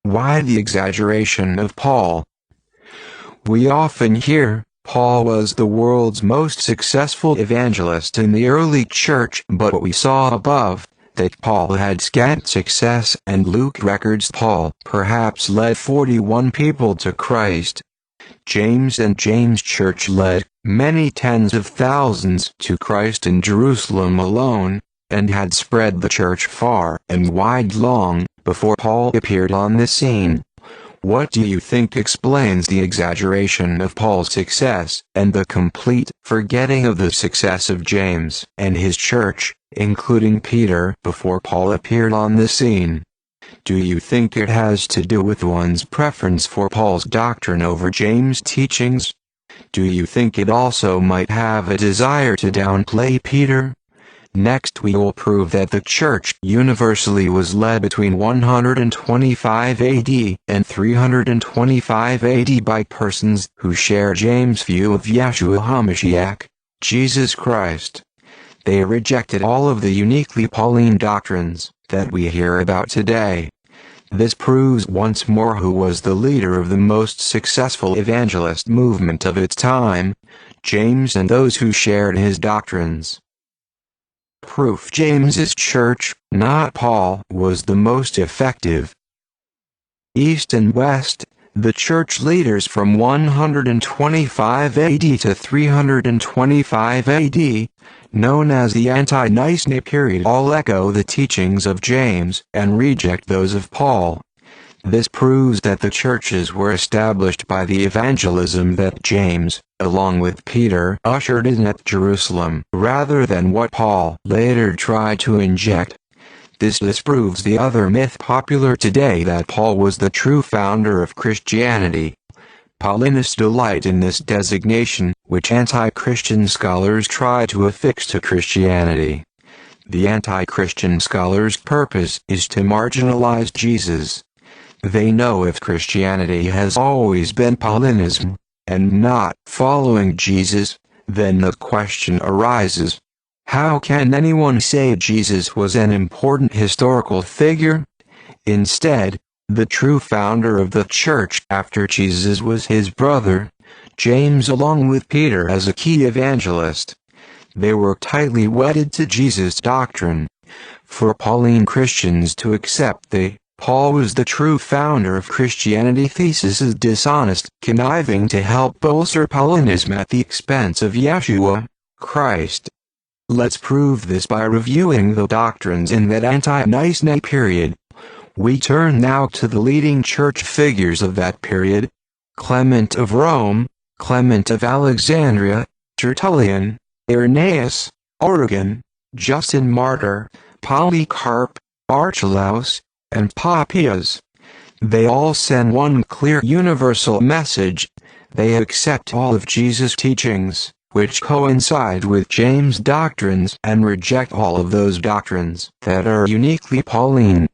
Why the exaggeration of Paul? We often hear, Paul was the world's most successful evangelist in the early church, but what we saw above, that Paul had scant success, and Luke records Paul perhaps led 41 people to Christ. James and James' church led many tens of thousands to Christ in Jerusalem alone, and had spread the church far and wide long before Paul appeared on the scene. What do you think explains the exaggeration of Paul's success and the complete forgetting of the success of James and his church, including Peter, before Paul appeared on the scene? Do you think it has to do with one's preference for Paul's doctrine over James' teachings? Do you think it also might have a desire to downplay Peter? Next we will prove that the church universally was led between 125 AD and 325 AD by persons who share James' view of Yeshua HaMashiach, Jesus Christ. They rejected all of the uniquely Pauline doctrines that we hear about today. This proves once more who was the leader of the most successful evangelist movement of its time, James and those who shared his doctrines. Proof: James's church, not Paul, was the most effective. East and West, the church leaders from 125 AD to 325 AD, known as the Ante-Nicene period, all echo the teachings of James and reject those of Paul. This proves that the churches were established by the evangelism that James, along with Peter, ushered in at Jerusalem, rather than what Paul later tried to inject. This disproves the other myth popular today that Paul was the true founder of Christianity. Paulinists delight in this designation, which anti-Christian scholars try to affix to Christianity. The anti-Christian scholars' purpose is to marginalize Jesus. They know if Christianity has always been Paulinism, and not following Jesus, then the question arises, how can anyone say Jesus was an important historical figure? Instead, the true founder of the church after Jesus was his brother, James, along with Peter as a key evangelist. They were tightly wedded to Jesus' doctrine. For Pauline Christians to accept Paul was the true founder of Christianity thesis is dishonest, conniving to help bolster Paulinism at the expense of Yeshua, Christ. Let's prove this by reviewing the doctrines in that Ante-Nicene period. We turn now to the leading church figures of that period: Clement of Rome, Clement of Alexandria, Tertullian, Irenaeus, Origen, Justin Martyr, Polycarp, Archelaus, and Papias. They all send one clear universal message: they accept all of Jesus' teachings, which coincide with James' doctrines, and reject all of those doctrines that are uniquely Pauline.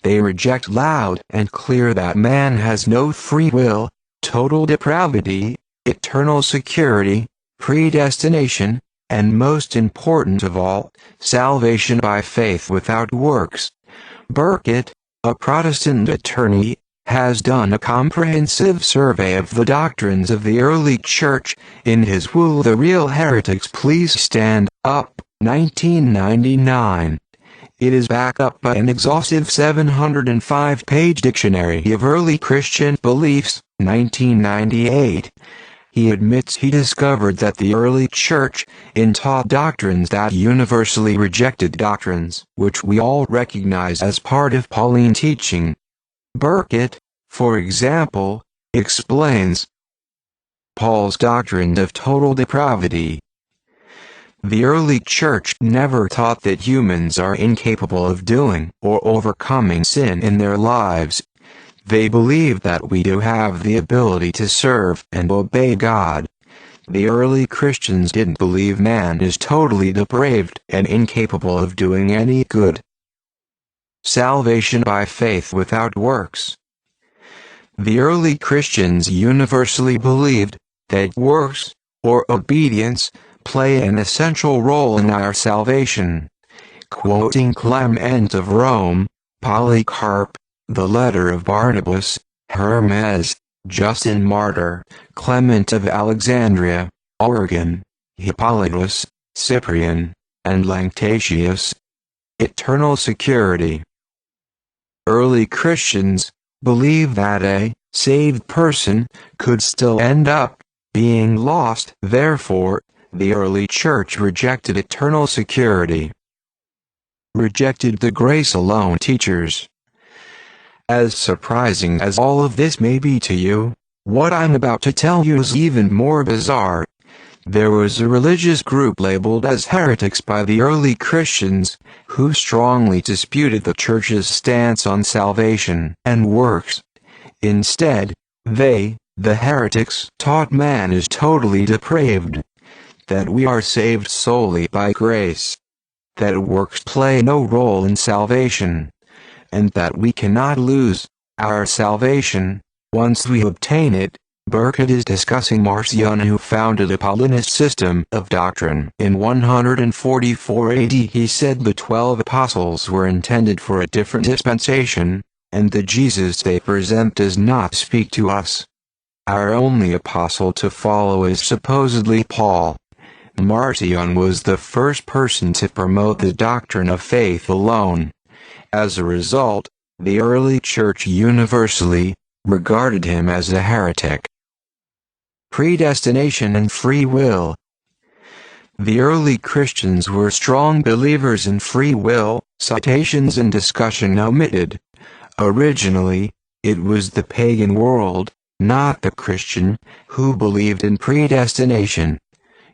They reject loud and clear that man has no free will, total depravity, eternal security, predestination, and most important of all, salvation by faith without works. Burkitt, a Protestant attorney, has done a comprehensive survey of the doctrines of the early church in his Will the Real Heretics Please Stand Up, 1999. It is backed up by an exhaustive 705-page Dictionary of Early Christian Beliefs, 1998. He admits he discovered that the early church taught doctrines that universally rejected doctrines which we all recognize as part of Pauline teaching. Burkitt, for example, explains Paul's doctrine of total depravity. The early church never taught that humans are incapable of doing or overcoming sin in their lives. They believed that we do have the ability to serve and obey God. The early Christians didn't believe man is totally depraved and incapable of doing any good. Salvation by faith without works. The early Christians universally believed that works, or obedience, play an essential role in our salvation. Quoting Clement of Rome, Polycarp, the letter of Barnabas, Hermes, Justin Martyr, Clement of Alexandria, Origen, Hippolytus, Cyprian, and Lactantius. Eternal security. Early Christians believed that a saved person could still end up being lost. Therefore, the early church rejected eternal security, rejected the grace alone teachers. As surprising as all of this may be to you, what I'm about to tell you is even more bizarre. There was a religious group labeled as heretics by the early Christians, who strongly disputed the church's stance on salvation and works. Instead, they, the heretics, taught man is totally depraved, that we are saved solely by grace, that works play no role in salvation, and that we cannot lose our salvation once we obtain it. Burkett is discussing Marcion, who founded a Paulinist system of doctrine. In 144 AD he said the 12 apostles were intended for a different dispensation, and the Jesus they present does not speak to us. Our only apostle to follow is supposedly Paul. Marcion was the first person to promote the doctrine of faith alone. As a result, the early church universally regarded him as a heretic. Predestination and free will. The early Christians were strong believers in free will, citations and discussion omitted. Originally, it was the pagan world, not the Christian, who believed in predestination.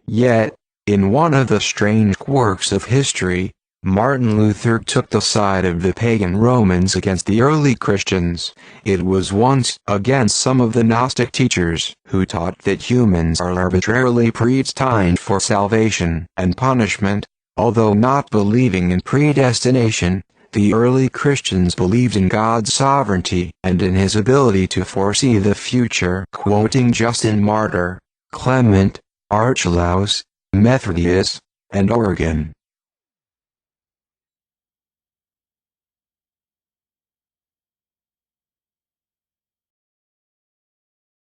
Yet, in one of the strange quirks of history, Martin Luther took the side of the pagan Romans against the early Christians. It was once against some of the Gnostic teachers who taught that humans are arbitrarily predestined for salvation and punishment. Although not believing in predestination, the early Christians believed in God's sovereignty and in his ability to foresee the future. Quoting Justin Martyr, Clement, Archelaus, Methodius, and Origen.